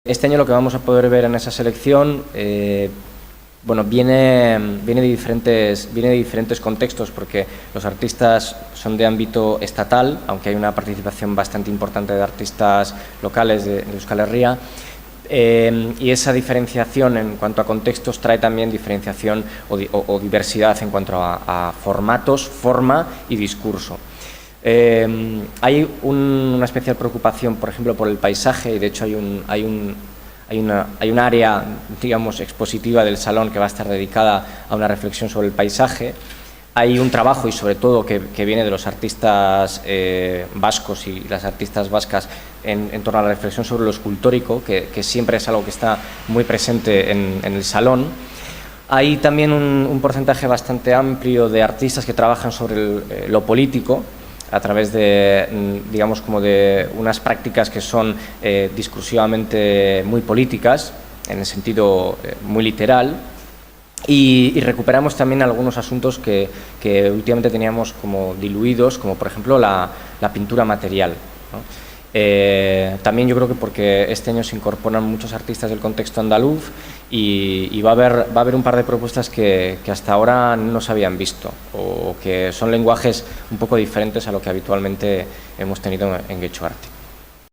Este año lo que vamos a poder ver en esa selección bueno, viene de diferentes contextos, porque los artistas son de ámbito estatal, aunque hay una participación bastante importante de artistas locales de Euskal Herria, y esa diferenciación en cuanto a contextos trae también diferenciación o diversidad en cuanto a formatos, forma y discurso. Hay una especial preocupación, por ejemplo, por el paisaje, y de hecho hay un área, digamos, expositiva del salón que va a estar dedicada a una reflexión sobre el paisaje. Hay un trabajo, y sobre todo que viene de los artistas vascos y las artistas vascas en torno a la reflexión sobre lo escultórico, que siempre es algo que está muy presente en el salón. Hay también un porcentaje bastante amplio de artistas que trabajan sobre lo político, a través de, digamos, como de unas prácticas que son discursivamente muy políticas, en el sentido muy literal, y recuperamos también algunos asuntos que últimamente teníamos como diluidos, como por ejemplo la pintura material, ¿no? También yo creo que porque este año se incorporan muchos artistas del contexto andaluz y va a haber un par de propuestas que hasta ahora no se habían visto, o que son lenguajes un poco diferentes a lo que habitualmente hemos tenido en Getxo Arte.